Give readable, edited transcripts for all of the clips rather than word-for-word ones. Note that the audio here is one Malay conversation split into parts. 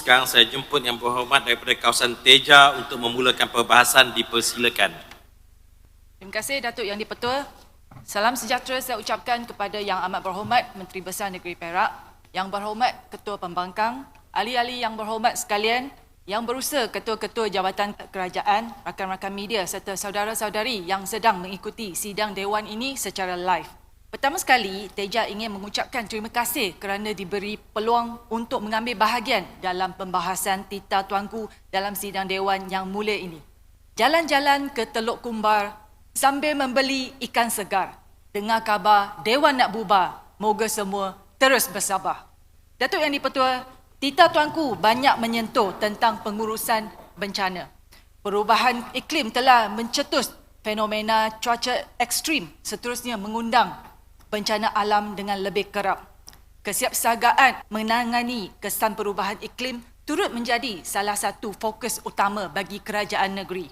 sekarang saya jemput Yang Berhormat daripada kawasan Teja untuk memulakan perbahasan. Dipersilakan. Terima kasih Datuk Yang di-Pertua. Salam sejahtera saya ucapkan kepada Yang Amat Berhormat Menteri Besar Negeri Perak, Yang Berhormat Ketua Pembangkang, ahli-ahli yang berhormat sekalian, yang berusaha ketua-ketua jabatan kerajaan, rakan-rakan media serta saudara-saudari yang sedang mengikuti sidang Dewan ini secara live. Pertama sekali, Teja ingin mengucapkan terima kasih kerana diberi peluang untuk mengambil bahagian dalam pembahasan Tita Tuanku dalam sidang Dewan yang mulia ini. Jalan-jalan ke Teluk Kumbar sambil membeli ikan segar. Dengar kabar Dewan nak bubar, moga semua terus bersabar. Datuk Yang di-Pertua, Tita Tuanku banyak menyentuh tentang pengurusan bencana. Perubahan iklim telah mencetus fenomena cuaca ekstrim, seterusnya mengundang bencana alam dengan lebih kerap. Kesiapsiagaan menangani kesan perubahan iklim turut menjadi salah satu fokus utama bagi kerajaan negeri.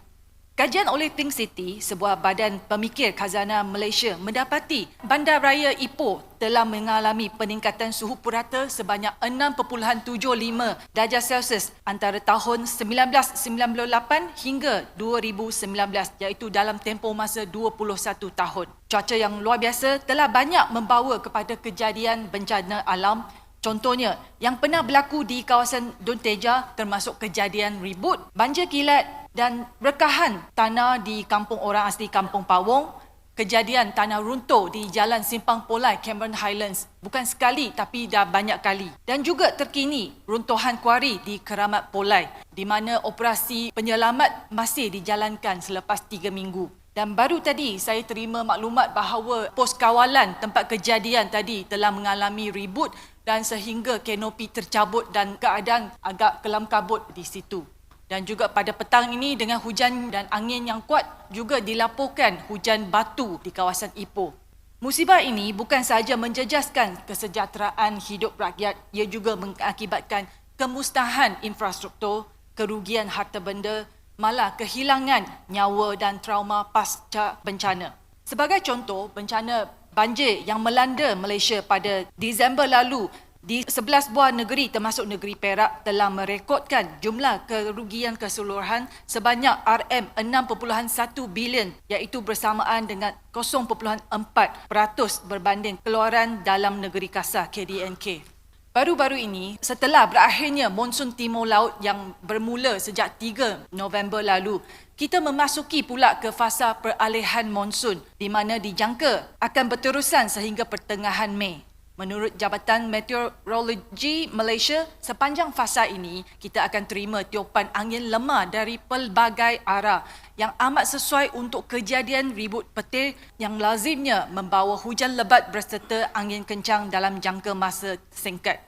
Kajian oleh Think City, sebuah badan pemikir khazanah Malaysia, mendapati Bandaraya Ipoh telah mengalami peningkatan suhu purata sebanyak 6.75 darjah Celsius antara tahun 1998 hingga 2019, iaitu dalam tempoh masa 21 tahun. Cuaca yang luar biasa telah banyak membawa kepada kejadian bencana alam. Contohnya, yang pernah berlaku di kawasan Dun Teja termasuk kejadian ribut, banjir kilat dan rekahan tanah di kampung orang asli Kampung Pawong, kejadian tanah runtuh di Jalan Simpang Polai, Cameron Highlands, bukan sekali tapi dah banyak kali. Dan juga terkini runtuhan kuari di Keramat Polai, di mana operasi penyelamat masih dijalankan selepas 3 minggu. Dan baru tadi saya terima maklumat bahawa pos kawalan tempat kejadian tadi telah mengalami ribut dan sehingga kanopi tercabut dan keadaan agak kelam kabut di situ. Dan juga pada petang ini dengan hujan dan angin yang kuat juga dilaporkan hujan batu di kawasan Ipoh. Musibah ini bukan sahaja menjejaskan kesejahteraan hidup rakyat, ia juga mengakibatkan kemusnahan infrastruktur, kerugian harta benda, malah kehilangan nyawa dan trauma pasca bencana. Sebagai contoh, bencana banjir yang melanda Malaysia pada Disember lalu di 11 buah negeri termasuk negeri Perak telah merekodkan jumlah kerugian keseluruhan sebanyak RM6.1 bilion, iaitu bersamaan dengan 0.4% berbanding keluaran dalam negeri kasar KDNK. Baru-baru ini, setelah berakhirnya monsun timur laut yang bermula sejak 3 November lalu, kita memasuki pula ke fasa peralihan monsun di mana dijangka akan berterusan sehingga pertengahan Mei. Menurut Jabatan Meteorologi Malaysia, sepanjang fasa ini kita akan terima tiupan angin lemah dari pelbagai arah yang amat sesuai untuk kejadian ribut petir yang lazimnya membawa hujan lebat berserta angin kencang dalam jangka masa singkat.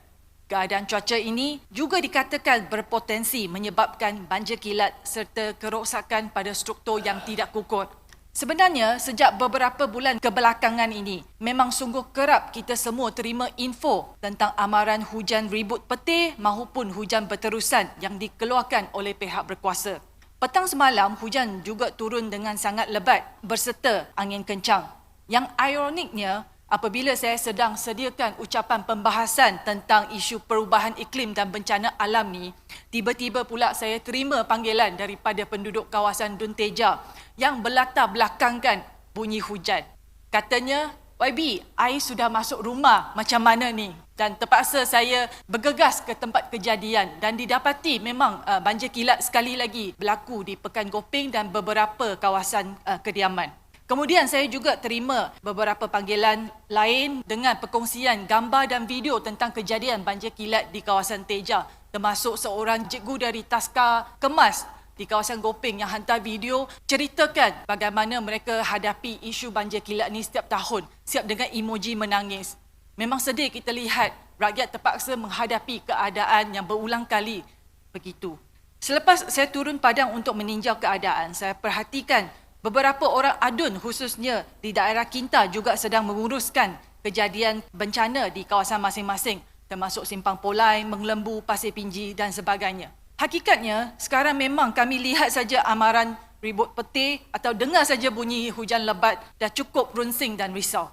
Keadaan cuaca ini juga dikatakan berpotensi menyebabkan banjir kilat serta kerosakan pada struktur yang tidak kukuh. Sebenarnya, sejak beberapa bulan kebelakangan ini, memang sungguh kerap kita semua terima info tentang amaran hujan ribut petir maupun hujan berterusan yang dikeluarkan oleh pihak berkuasa. Petang semalam, hujan juga turun dengan sangat lebat berserta angin kencang. Yang ironiknya, apabila saya sedang sediakan ucapan pembahasan tentang isu perubahan iklim dan bencana alam ni, tiba-tiba pula saya terima panggilan daripada penduduk kawasan Dun Teja yang berlatar belakangkan bunyi hujan. Katanya, YB, air sudah masuk rumah, macam mana ni? Dan terpaksa saya bergegas ke tempat kejadian dan didapati memang banjir kilat sekali lagi berlaku di Pekan Gopeng dan beberapa kawasan kediaman. Kemudian saya juga terima beberapa panggilan lain dengan perkongsian gambar dan video tentang kejadian banjir kilat di kawasan Teja, termasuk seorang cikgu dari Taska Kemas di kawasan Gopeng yang hantar video ceritakan bagaimana mereka hadapi isu banjir kilat ni setiap tahun, siap dengan emoji menangis. Memang sedih kita lihat rakyat terpaksa menghadapi keadaan yang berulang kali begitu. Selepas saya turun padang untuk meninjau keadaan, saya perhatikan beberapa orang adun khususnya di daerah Kinta juga sedang menguruskan kejadian bencana di kawasan masing-masing, termasuk Simpang Polai, Menglembu, Pasir Pinji dan sebagainya. Hakikatnya, sekarang memang kami lihat saja amaran ribut petir atau dengar saja bunyi hujan lebat dah cukup runsing dan risau.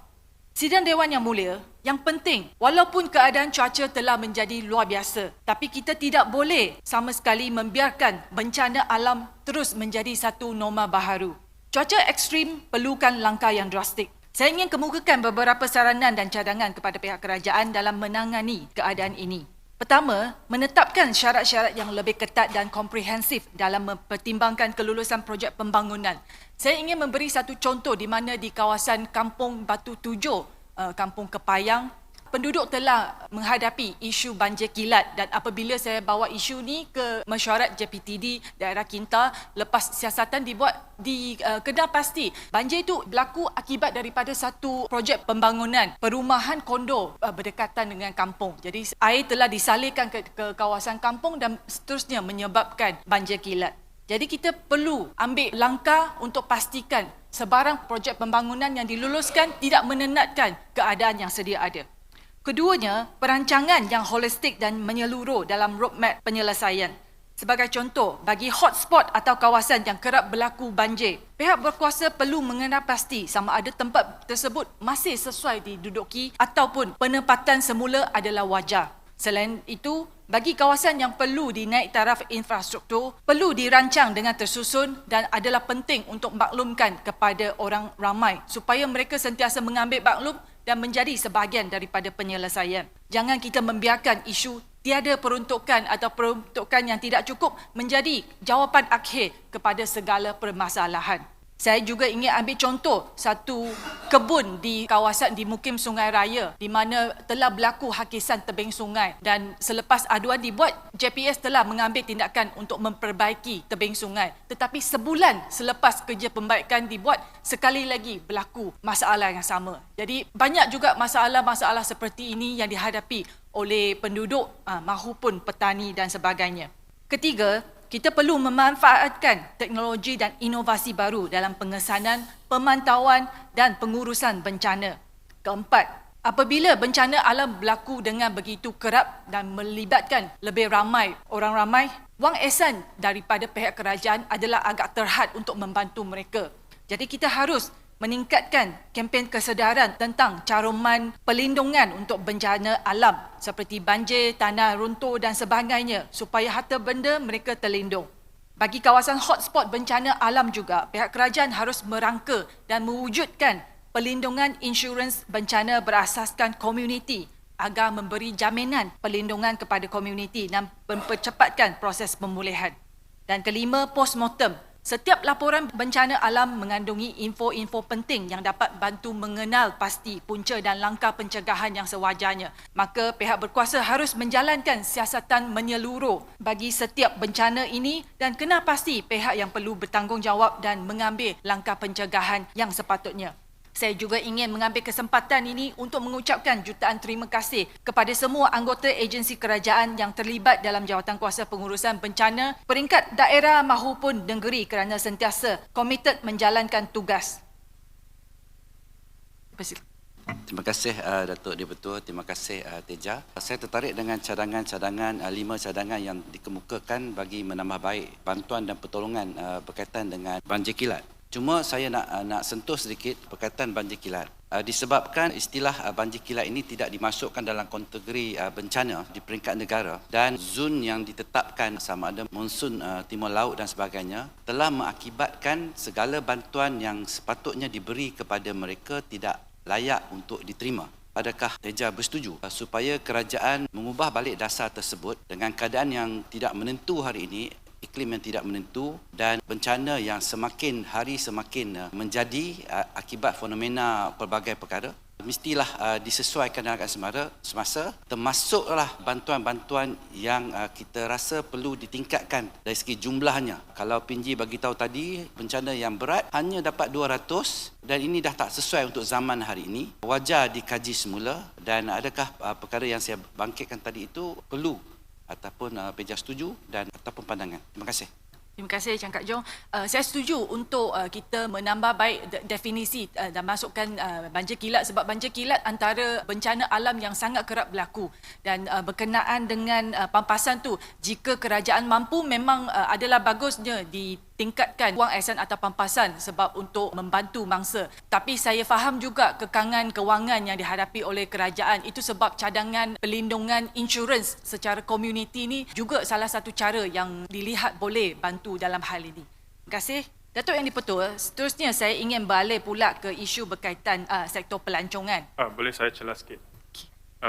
Sidang Dewan Yang Mulia, yang penting, walaupun keadaan cuaca telah menjadi luar biasa, tapi kita tidak boleh sama sekali membiarkan bencana alam terus menjadi satu norma baharu. Cuaca ekstrim perlukan langkah yang drastik. Saya ingin kemukakan beberapa saranan dan cadangan kepada pihak kerajaan dalam menangani keadaan ini. Pertama, menetapkan syarat-syarat yang lebih ketat dan komprehensif dalam mempertimbangkan kelulusan projek pembangunan. Saya ingin memberi satu contoh di mana di kawasan Kampung Batu Tujuh, Kampung Kepayang, penduduk telah menghadapi isu banjir kilat, dan apabila saya bawa isu ni ke mesyuarat JPTD daerah Kinta, lepas siasatan dibuat di Kedah, pasti banjir itu berlaku akibat daripada satu projek pembangunan perumahan kondo berdekatan dengan kampung. Jadi air telah disalurkan ke kawasan kampung dan seterusnya menyebabkan banjir kilat. Jadi kita perlu ambil langkah untuk pastikan sebarang projek pembangunan yang diluluskan tidak menenatkan keadaan yang sedia ada. Keduanya, perancangan yang holistik dan menyeluruh dalam roadmap penyelesaian. Sebagai contoh, bagi hotspot atau kawasan yang kerap berlaku banjir, pihak berkuasa perlu mengenal pasti sama ada tempat tersebut masih sesuai diduduki ataupun penempatan semula adalah wajar. Selain itu, bagi kawasan yang perlu dinaik taraf infrastruktur, perlu dirancang dengan tersusun dan adalah penting untuk maklumkan kepada orang ramai supaya mereka sentiasa mengambil maklum dan menjadi sebahagian daripada penyelesaian. Jangan kita membiarkan isu tiada peruntukan atau peruntukan yang tidak cukup menjadi jawapan akhir kepada segala permasalahan. Saya juga ingin ambil contoh satu kebun di kawasan di Mukim Sungai Raya di mana telah berlaku hakisan tebing sungai, dan selepas aduan dibuat, JPS telah mengambil tindakan untuk memperbaiki tebing sungai. Tetapi sebulan selepas kerja pembaikan dibuat, sekali lagi berlaku masalah yang sama. Jadi banyak juga masalah-masalah seperti ini yang dihadapi oleh penduduk mahupun petani dan sebagainya. Ketiga, kita perlu memanfaatkan teknologi dan inovasi baru dalam pengesanan, pemantauan dan pengurusan bencana. Keempat, apabila bencana alam berlaku dengan begitu kerap dan melibatkan lebih ramai orang ramai, wang ehsan daripada pihak kerajaan adalah agak terhad untuk membantu mereka. Jadi kita harus meningkatkan kempen kesedaran tentang caruman perlindungan untuk bencana alam seperti banjir, tanah runtuh dan sebagainya supaya harta benda mereka terlindung. Bagi kawasan hotspot bencana alam juga, pihak kerajaan harus merangka dan mewujudkan perlindungan insurans bencana berasaskan komuniti agar memberi jaminan perlindungan kepada komuniti dan mempercepatkan proses pemulihan. Dan kelima, postmortem. Setiap laporan bencana alam mengandungi info-info penting yang dapat bantu mengenal pasti punca dan langkah pencegahan yang sewajarnya. Maka pihak berkuasa harus menjalankan siasatan menyeluruh bagi setiap bencana ini dan kenal pasti pihak yang perlu bertanggungjawab dan mengambil langkah pencegahan yang sepatutnya. Saya juga ingin mengambil kesempatan ini untuk mengucapkan jutaan terima kasih kepada semua anggota agensi kerajaan yang terlibat dalam Jawatankuasa Pengurusan Bencana peringkat daerah mahupun negeri kerana sentiasa komited menjalankan tugas. Terima kasih Datuk Dipertua, terima kasih Teja. Saya tertarik dengan cadangan-cadangan, 5 cadangan yang dikemukakan bagi menambah baik bantuan dan pertolongan berkaitan dengan banjir kilat. Cuma saya nak sentuh sedikit berkaitan banjir kilat. Disebabkan istilah banjir kilat ini tidak dimasukkan dalam kategori bencana di peringkat negara dan zon yang ditetapkan sama ada monsun timur laut dan sebagainya telah mengakibatkan segala bantuan yang sepatutnya diberi kepada mereka tidak layak untuk diterima. Adakah Teja bersetuju supaya kerajaan mengubah balik dasar tersebut dengan keadaan yang tidak menentu hari ini, iklim yang tidak menentu dan bencana yang semakin hari semakin menjadi akibat fenomena pelbagai perkara, mestilah disesuaikan dengan semasa, termasuklah bantuan-bantuan yang kita rasa perlu ditingkatkan dari segi jumlahnya. Kalau PNG bagi tahu tadi, bencana yang berat hanya dapat 200 dan ini dah tak sesuai untuk zaman hari ini. Wajar dikaji semula dan adakah perkara yang saya bangkitkan tadi itu perlu ataupun Peja setuju dan ataupun pandangan. Terima kasih. Terima kasih Cangkak Jong. Saya setuju untuk kita menambah baik definisi dan masukkan banjir kilat sebab banjir kilat antara bencana alam yang sangat kerap berlaku dan berkenaan dengan pampasan tu jika kerajaan mampu memang adalah bagusnya tingkatkan wang ihsan atau pampasan sebab untuk membantu mangsa. Tapi saya faham juga kekangan kewangan yang dihadapi oleh kerajaan. Itu sebab cadangan pelindungan insurans secara komuniti ni juga salah satu cara yang dilihat boleh bantu dalam hal ini. Terima kasih. Datuk Yang di-Pertua, seterusnya saya ingin balik pula ke isu berkaitan sektor pelancongan. Boleh saya celah sikit?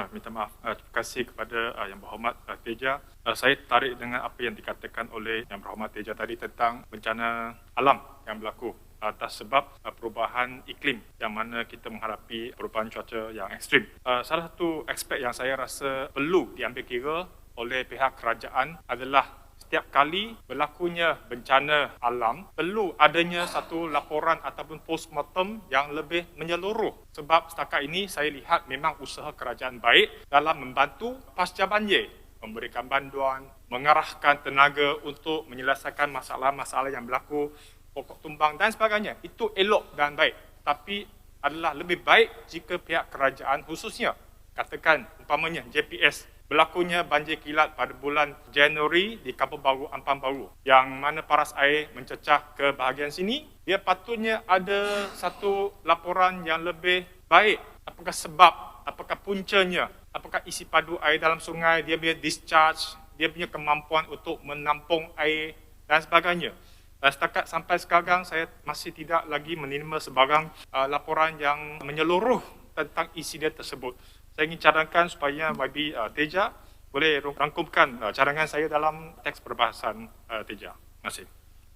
Minta maaf. Terima kasih kepada Yang Berhormat Teja. Saya tarik dengan apa yang dikatakan oleh Yang Berhormat Teja tadi tentang bencana alam yang berlaku atas sebab perubahan iklim yang mana kita menghadapi perubahan cuaca yang ekstrim. Salah satu aspek yang saya rasa perlu diambil kira oleh pihak kerajaan adalah setiap kali berlakunya bencana alam, perlu adanya satu laporan ataupun postmortem yang lebih menyeluruh. Sebab setakat ini saya lihat memang usaha kerajaan baik dalam membantu pasca banjir, memberikan bantuan, mengarahkan tenaga untuk menyelesaikan masalah-masalah yang berlaku, pokok tumbang dan sebagainya. Itu elok dan baik. Tapi adalah lebih baik jika pihak kerajaan khususnya, katakan umpamanya JPS, berlakunya banjir kilat pada bulan Januari di Kampung Baru, Ampang Baru, yang mana paras air mencecah ke bahagian sini, dia patutnya ada satu laporan yang lebih baik. Apakah sebab, apakah puncanya, apakah isi padu air dalam sungai, dia punya discharge, dia punya kemampuan untuk menampung air dan sebagainya. Setakat sampai sekarang saya masih tidak lagi menerima sebarang laporan yang menyeluruh tentang insiden tersebut. Saya ingin cadangkan supaya YB Teja boleh rangkumkan cadangan saya dalam teks perbahasan Teja. Terima kasih.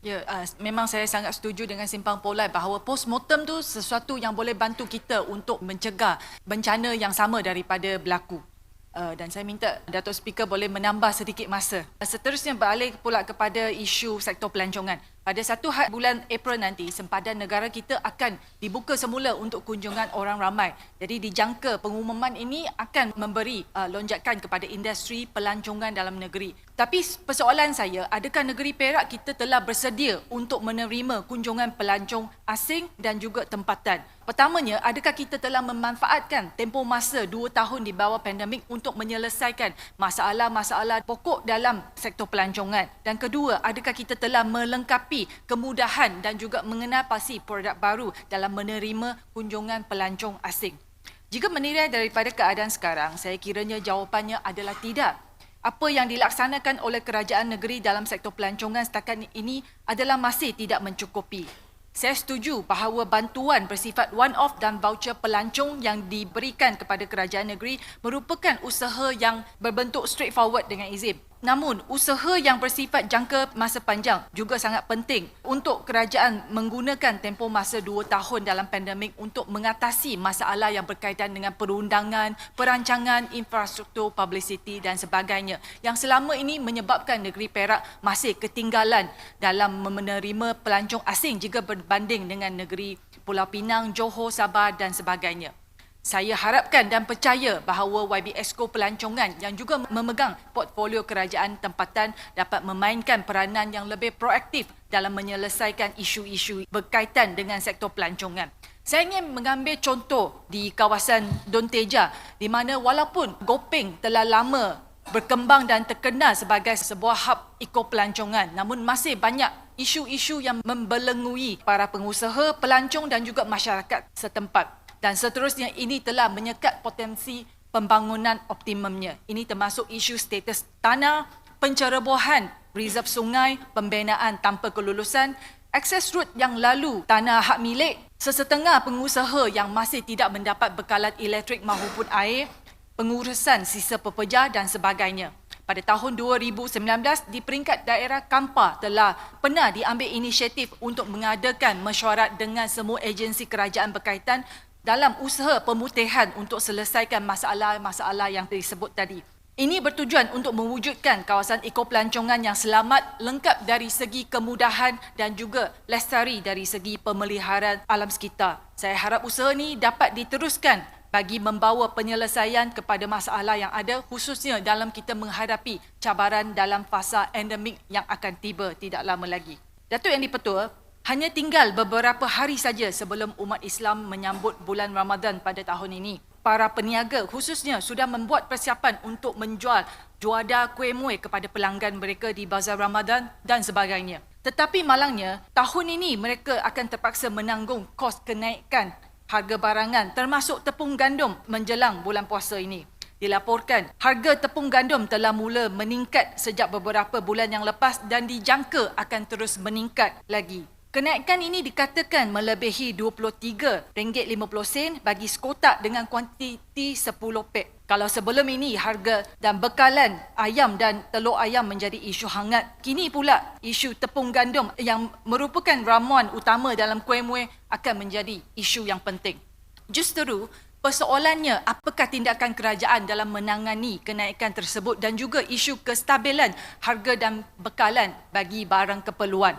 Ya, memang saya sangat setuju dengan Simpang Polai bahawa postmortem tu sesuatu yang boleh bantu kita untuk mencegah bencana yang sama daripada berlaku. Dan saya minta Datuk Speaker boleh menambah sedikit masa. Seterusnya beralih pula kepada isu sektor pelancongan. Pada 1 bulan April nanti, sempadan negara kita akan dibuka semula untuk kunjungan orang ramai. Jadi dijangka pengumuman ini akan memberi lonjakan kepada industri pelancongan dalam negeri. Tapi persoalan saya, adakah negeri Perak kita telah bersedia untuk menerima kunjungan pelancong asing dan juga tempatan? Pertamanya, adakah kita telah memanfaatkan tempoh masa 2 tahun di bawah pandemik untuk menyelesaikan masalah-masalah pokok dalam sektor pelancongan? Dan kedua, adakah kita telah melengkapi kemudahan dan juga mengenal pasti produk baru dalam menerima kunjungan pelancong asing? Jika menilai daripada keadaan sekarang, saya kiranya jawapannya adalah tidak. Apa yang dilaksanakan oleh kerajaan negeri dalam sektor pelancongan setakat ini adalah masih tidak mencukupi. Saya setuju bahawa bantuan bersifat one-off dan voucher pelancong yang diberikan kepada kerajaan negeri merupakan usaha yang berbentuk straightforward dengan izin. Namun, usaha yang bersifat jangka masa panjang juga sangat penting untuk kerajaan menggunakan tempoh masa 2 tahun dalam pandemik untuk mengatasi masalah yang berkaitan dengan perundangan, perancangan, infrastruktur, publicity dan sebagainya yang selama ini menyebabkan negeri Perak masih ketinggalan dalam menerima pelancong asing jika berbanding dengan negeri Pulau Pinang, Johor, Sabah dan sebagainya. Saya harapkan dan percaya bahawa YB Exco Pelancongan yang juga memegang portfolio kerajaan tempatan dapat memainkan peranan yang lebih proaktif dalam menyelesaikan isu-isu berkaitan dengan sektor pelancongan. Saya ingin mengambil contoh di kawasan Don Teja di mana walaupun Gopeng telah lama berkembang dan terkenal sebagai sebuah hub eko-pelancongan, namun masih banyak isu-isu yang membelengui para pengusaha, pelancong dan juga masyarakat setempat. Dan seterusnya ini telah menyekat potensi pembangunan optimumnya. Ini termasuk isu status tanah, pencerobohan reserve sungai, pembinaan tanpa kelulusan, akses road yang lalu tanah hak milik, sesetengah pengusaha yang masih tidak mendapat bekalan elektrik maupun air, pengurusan sisa pekerja dan sebagainya. Pada tahun 2019, di peringkat daerah Kampar telah pernah diambil inisiatif untuk mengadakan mesyuarat dengan semua agensi kerajaan berkaitan dalam usaha pemutihan untuk selesaikan masalah-masalah yang disebut tadi. Ini bertujuan untuk mewujudkan kawasan ekopelancongan yang selamat, lengkap dari segi kemudahan dan juga lestari dari segi pemeliharaan alam sekitar. Saya harap usaha ini dapat diteruskan bagi membawa penyelesaian kepada masalah yang ada, khususnya dalam kita menghadapi cabaran dalam fasa endemik yang akan tiba tidak lama lagi. Datuk Yang di-Pertua, hanya tinggal beberapa hari saja sebelum umat Islam menyambut bulan Ramadan pada tahun ini. Para peniaga khususnya sudah membuat persiapan untuk menjual juada kuih muih kepada pelanggan mereka di bazar Ramadan dan sebagainya. Tetapi malangnya, tahun ini mereka akan terpaksa menanggung kos kenaikan harga barangan termasuk tepung gandum menjelang bulan puasa ini. Dilaporkan, harga tepung gandum telah mula meningkat sejak beberapa bulan yang lepas dan dijangka akan terus meningkat lagi. Kenaikan ini dikatakan melebihi RM23.50 bagi sekotak dengan kuantiti 10 pek. Kalau sebelum ini harga dan bekalan ayam dan telur ayam menjadi isu hangat, kini pula isu tepung gandum yang merupakan ramuan utama dalam kuih muih akan menjadi isu yang penting. Justeru, persoalannya, apakah tindakan kerajaan dalam menangani kenaikan tersebut dan juga isu kestabilan harga dan bekalan bagi barang keperluan.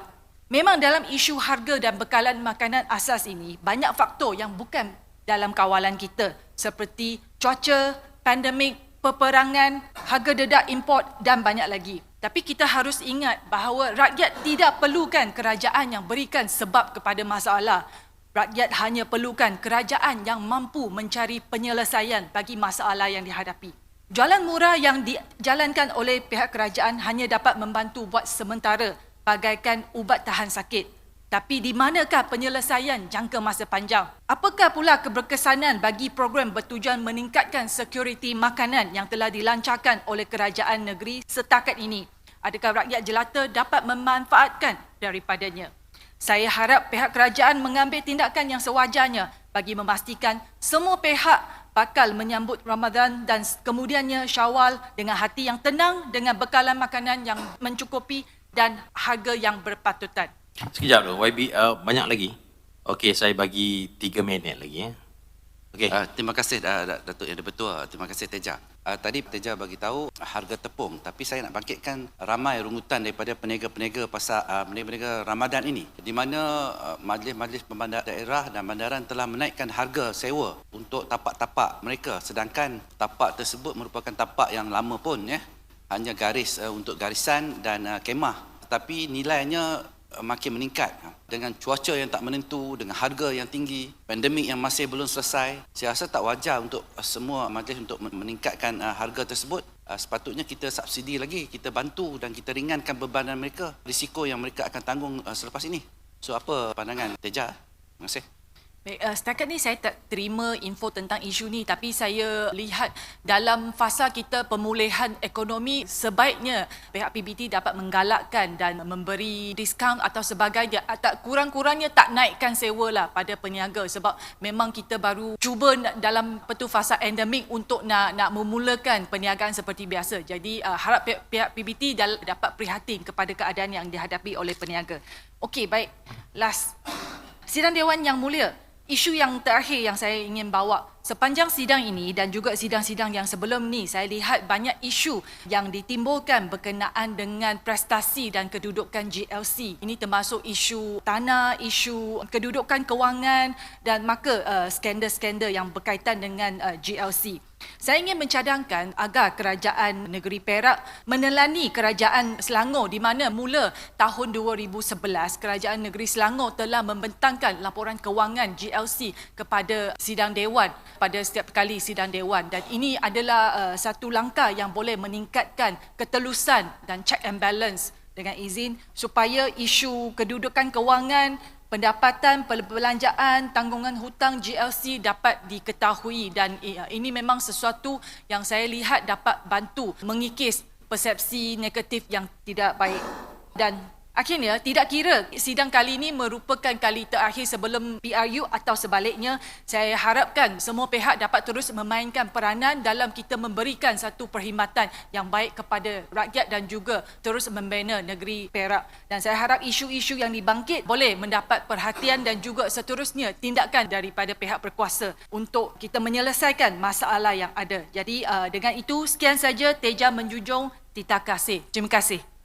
Memang dalam isu harga dan bekalan makanan asas ini, banyak faktor yang bukan dalam kawalan kita seperti cuaca, pandemik, peperangan, harga dedak import dan banyak lagi. Tapi kita harus ingat bahawa rakyat tidak perlukan kerajaan yang berikan sebab kepada masalah. Rakyat hanya perlukan kerajaan yang mampu mencari penyelesaian bagi masalah yang dihadapi. Jualan murah yang dijalankan oleh pihak kerajaan hanya dapat membantu buat sementara bagaikan ubat tahan sakit. Tapi di manakah penyelesaian jangka masa panjang? Apakah pula keberkesanan bagi program bertujuan meningkatkan sekuriti makanan yang telah dilancarkan oleh kerajaan negeri setakat ini? Adakah rakyat jelata dapat memanfaatkan daripadanya? Saya harap pihak kerajaan mengambil tindakan yang sewajarnya bagi memastikan semua pihak bakal menyambut Ramadan dan kemudiannya Syawal dengan hati yang tenang, dengan bekalan makanan yang mencukupi dan harga yang berpatutan. Sekejap dulu, YB, banyak lagi. Okey, saya bagi 3 minit lagi. Okey. Terima kasih Datuk Yang Dipertua. Terima kasih Teja. Tadi Teja bagi tahu harga tepung, tapi saya nak bangkitkan ramai rungutan daripada peniaga-peniaga pasar peniaga Ramadan ini, di mana majlis-majlis pembandar daerah dan bandaran telah menaikkan harga sewa untuk tapak-tapak mereka, sedangkan tapak tersebut merupakan tapak yang lama pun hanya garis untuk garisan dan kemah, tetapi nilainya makin meningkat dengan cuaca yang tak menentu, dengan harga yang tinggi, pandemik yang masih belum selesai. Saya rasa tak wajar untuk semua majlis untuk meningkatkan harga tersebut. Sepatutnya kita subsidi lagi, kita bantu dan kita ringankan bebanan mereka, risiko yang mereka akan tanggung selepas ini. So apa pandangan Teja? Terima kasih. Baik, setakat ni saya tak terima info tentang isu ni, tapi saya lihat dalam fasa kita pemulihan ekonomi, sebaiknya pihak PBT dapat menggalakkan dan memberi diskaun atau sebagainya, atau kurang-kurangnya tak naikkan sewa lah pada peniaga, sebab memang kita baru cuba dalam fasa endemik untuk nak memulakan perniagaan seperti biasa. Jadi harap pihak PBT dapat prihatin kepada keadaan yang dihadapi oleh peniaga. Okey, baik. Last. Sidang Dewan Yang Mulia, isu yang terakhir yang saya ingin bawa, sepanjang sidang ini dan juga sidang-sidang yang sebelum ni, saya lihat banyak isu yang ditimbulkan berkenaan dengan prestasi dan kedudukan GLC. Ini termasuk isu tanah, isu kedudukan kewangan dan maka skandal-skandal yang berkaitan dengan GLC. Saya ingin mencadangkan agar kerajaan negeri Perak menelani kerajaan Selangor, di mana mula tahun 2011 kerajaan negeri Selangor telah membentangkan laporan kewangan GLC kepada sidang dewan pada setiap kali sidang dewan, dan ini adalah satu langkah yang boleh meningkatkan ketelusan dan check and balance dengan izin supaya isu kedudukan kewangan, pendapatan, perbelanjaan, tanggungan hutang GLC dapat diketahui, dan ini memang sesuatu yang saya lihat dapat bantu mengikis persepsi negatif yang tidak baik. Dan akhirnya, tidak kira sidang kali ini merupakan kali terakhir sebelum PRU atau sebaliknya, saya harapkan semua pihak dapat terus memainkan peranan dalam kita memberikan satu perkhidmatan yang baik kepada rakyat dan juga terus membina negeri Perak. Dan saya harap isu-isu yang dibangkit boleh mendapat perhatian dan juga seterusnya tindakan daripada pihak berkuasa untuk kita menyelesaikan masalah yang ada. Jadi dengan itu, sekian saja. Teja menjunjung, tita kasih. Terima kasih.